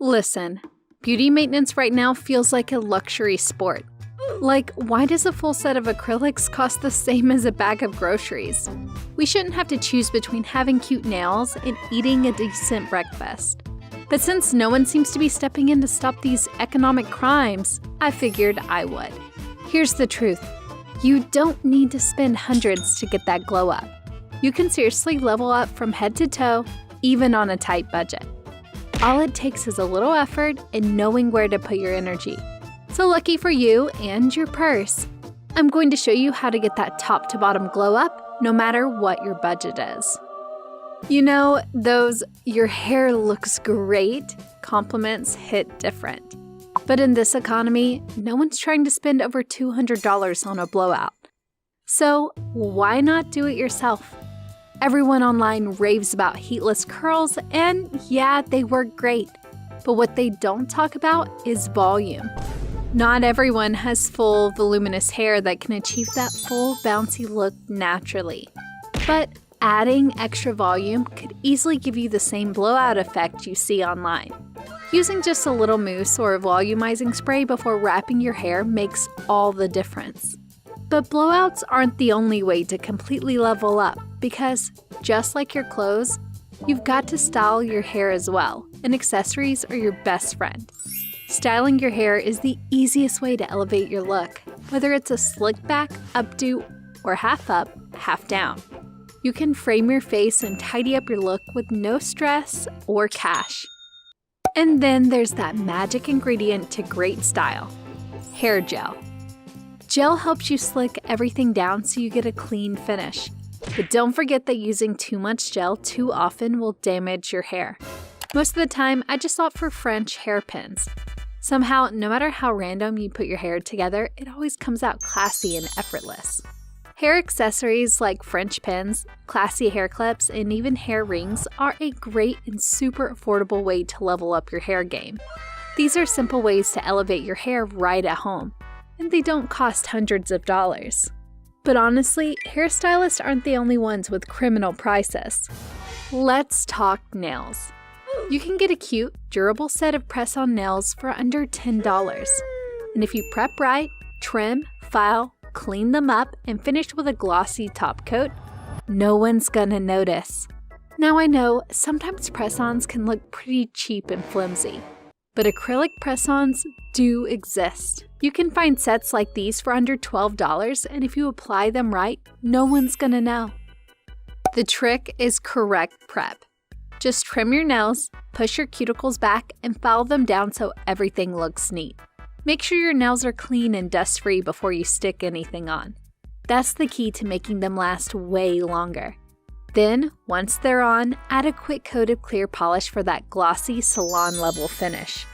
Listen, beauty maintenance right now feels like a luxury sport. Like, why does a full set of acrylics cost the same as a bag of groceries? We shouldn't have to choose between having cute nails and eating a decent breakfast. But since no one seems to be stepping in to stop these economic crimes, I figured I would. Here's the truth. You don't need to spend hundreds to get that glow up. You can seriously level up from head to toe, even on a tight budget. All it takes is a little effort and knowing where to put your energy. So lucky for you and your purse, I'm going to show you how to get that top to bottom glow up no matter what your budget is. You know, those "your hair looks great" compliments hit different. But in this economy, no one's trying to spend over $200 on a blowout. So why not do it yourself? Everyone online raves about heatless curls, and yeah, they work great. But what they don't talk about is volume. Not everyone has full, voluminous hair that can achieve that full, bouncy look naturally. But adding extra volume could easily give you the same blowout effect you see online. Using just a little mousse or a volumizing spray before wrapping your hair makes all the difference. But blowouts aren't the only way to completely level up, because just like your clothes, you've got to style your hair as well, and accessories are your best friend. Styling your hair is the easiest way to elevate your look, whether it's a slick back, updo, or half up, half down. You can frame your face and tidy up your look with no stress or cash. And then there's that magic ingredient to great style: hair gel. Gel helps you slick everything down so you get a clean finish. But don't forget that using too much gel too often will damage your hair. Most of the time, I just opt for French hairpins. Somehow, no matter how random you put your hair together, it always comes out classy and effortless. Hair accessories like French pins, classy hair clips, and even hair rings are a great and super affordable way to level up your hair game. These are simple ways to elevate your hair right at home, and they don't cost hundreds of dollars. But honestly, hairstylists aren't the only ones with criminal prices. Let's talk nails. You can get a cute, durable set of press-on nails for under $10. And if you prep right, trim, file, clean them up, and finish with a glossy top coat, no one's gonna notice. Now I know, sometimes press-ons can look pretty cheap and flimsy, but acrylic press-ons do exist. You can find sets like these for under $12, and if you apply them right, no one's gonna know. The trick is correct prep. Just trim your nails, push your cuticles back, and file them down so everything looks neat. Make sure your nails are clean and dust-free before you stick anything on. That's the key to making them last way longer. Then, once they're on, add a quick coat of clear polish for that glossy salon-level finish.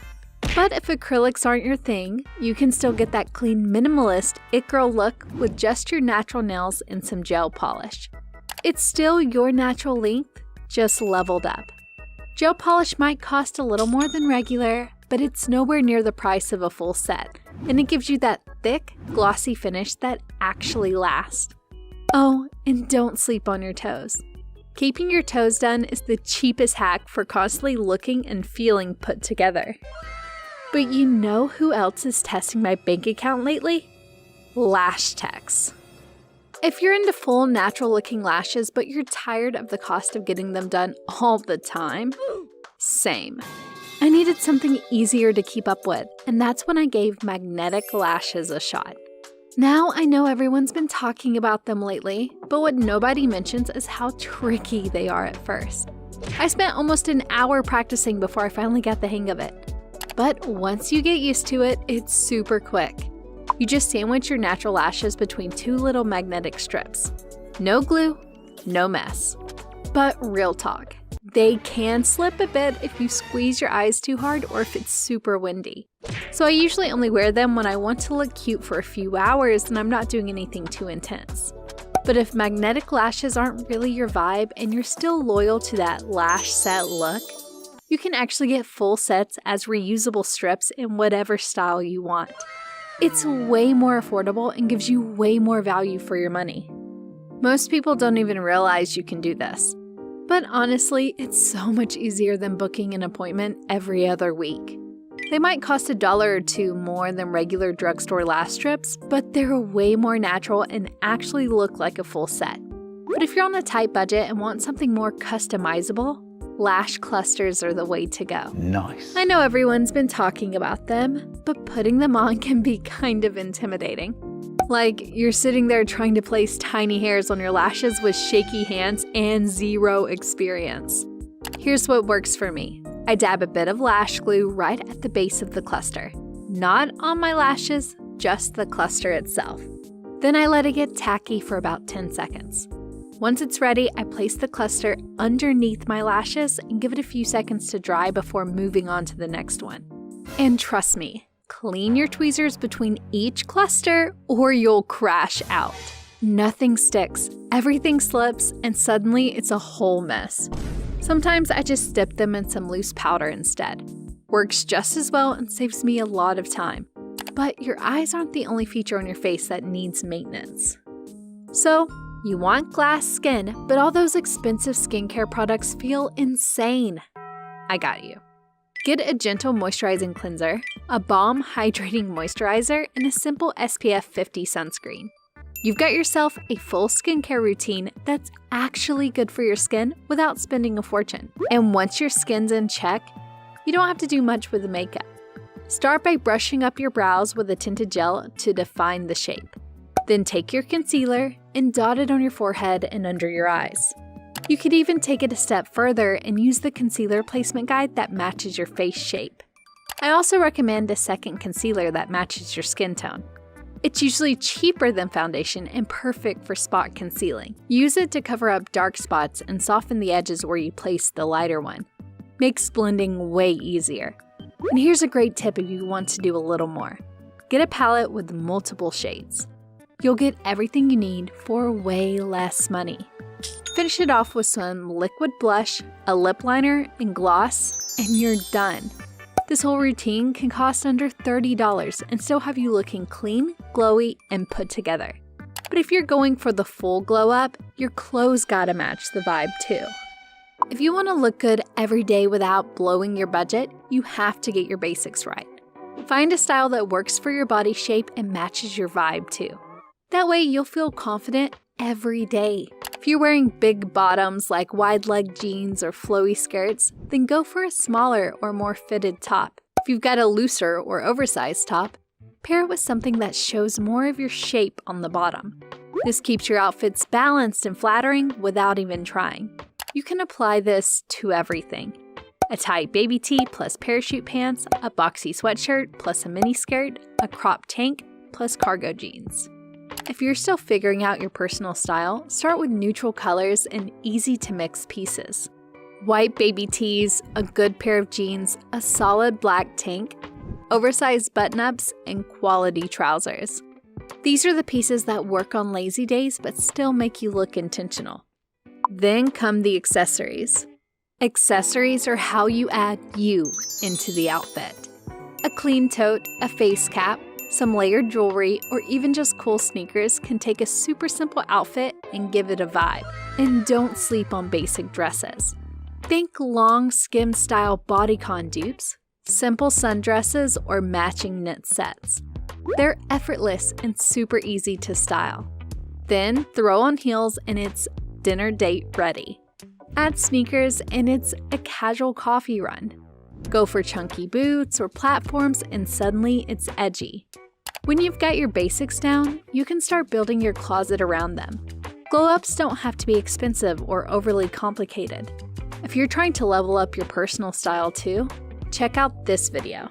But if acrylics aren't your thing, you can still get that clean minimalist it girl look with just your natural nails and some gel polish. It's still your natural length, just leveled up. Gel polish might cost a little more than regular, but it's nowhere near the price of a full set, and it gives you that thick, glossy finish that actually lasts. Oh, and don't sleep on your toes. Keeping your toes done is the cheapest hack for constantly looking and feeling put together. But you know who else is testing my bank account lately? Lash techs. If you're into full natural looking lashes but you're tired of the cost of getting them done all the time, same. I needed something easier to keep up with, and that's when I gave magnetic lashes a shot. Now I know everyone's been talking about them lately, but what nobody mentions is how tricky they are at first. I spent almost an hour practicing before I finally got the hang of it. But once you get used to it, it's super quick. You just sandwich your natural lashes between two little magnetic strips. No glue, no mess. But real talk, they can slip a bit if you squeeze your eyes too hard or if it's super windy. So I usually only wear them when I want to look cute for a few hours and I'm not doing anything too intense. But if magnetic lashes aren't really your vibe and you're still loyal to that lash set look, you can actually get full sets as reusable strips in whatever style you want. It's way more affordable and gives you way more value for your money. Most people don't even realize you can do this. But honestly, it's so much easier than booking an appointment every other week. They might cost $1 or $2 more than regular drugstore lash strips, but they're way more natural and actually look like a full set. But if you're on a tight budget and want something more customizable, lash clusters are the way to go. Nice. I know everyone's been talking about them, but putting them on can be kind of intimidating. Like, you're sitting there trying to place tiny hairs on your lashes with shaky hands and zero experience. Here's what works for me. I dab a bit of lash glue right at the base of the cluster. Not on my lashes, just the cluster itself. Then I let it get tacky for about 10 seconds. Once it's ready, I place the cluster underneath my lashes and give it a few seconds to dry before moving on to the next one. And trust me, clean your tweezers between each cluster or you'll crash out. Nothing sticks, everything slips, and suddenly it's a whole mess. Sometimes I just dip them in some loose powder instead. Works just as well and saves me a lot of time. But your eyes aren't the only feature on your face that needs maintenance. So, you want glass skin, but all those expensive skincare products feel insane. I got you. Get a gentle moisturizing cleanser, a balm hydrating moisturizer, and a simple SPF 50 sunscreen. You've got yourself a full skincare routine that's actually good for your skin without spending a fortune. And once your skin's in check, you don't have to do much with the makeup. Start by brushing up your brows with a tinted gel to define the shape. Then take your concealer and dot it on your forehead and under your eyes. You could even take it a step further and use the concealer placement guide that matches your face shape. I also recommend a second concealer that matches your skin tone. It's usually cheaper than foundation and perfect for spot concealing. Use it to cover up dark spots and soften the edges where you place the lighter one. Makes blending way easier. And here's a great tip if you want to do a little more. Get a palette with multiple shades. You'll get everything you need for way less money. Finish it off with some liquid blush, a lip liner, and gloss, and you're done. This whole routine can cost under $30 and still have you looking clean, glowy, and put together. But if you're going for the full glow up, your clothes gotta match the vibe too. If you want to look good every day without blowing your budget, you have to get your basics right. Find a style that works for your body shape and matches your vibe too. That way you'll feel confident every day. If you're wearing big bottoms like wide leg jeans or flowy skirts, then go for a smaller or more fitted top. If you've got a looser or oversized top, pair it with something that shows more of your shape on the bottom. This keeps your outfits balanced and flattering without even trying. You can apply this to everything. A tight baby tee plus parachute pants, a boxy sweatshirt plus a mini skirt, a crop tank plus cargo jeans. If you're still figuring out your personal style, start with neutral colors and easy-to-mix pieces. White baby tees, a good pair of jeans, a solid black tank, oversized button-ups, and quality trousers. These are the pieces that work on lazy days but still make you look intentional. Then come the accessories. Accessories are how you add you into the outfit. A clean tote, a face cap, some layered jewelry, or even just cool sneakers can take a super simple outfit and give it a vibe. And don't sleep on basic dresses. Think long skim style bodycon dupes, simple sundresses, or matching knit sets. They're effortless and super easy to style. Then throw on heels and it's dinner date ready. Add sneakers and it's a casual coffee run. Go for chunky boots or platforms and suddenly it's edgy. When you've got your basics down, you can start building your closet around them. Glow-ups don't have to be expensive or overly complicated. If you're trying to level up your personal style too, check out this video.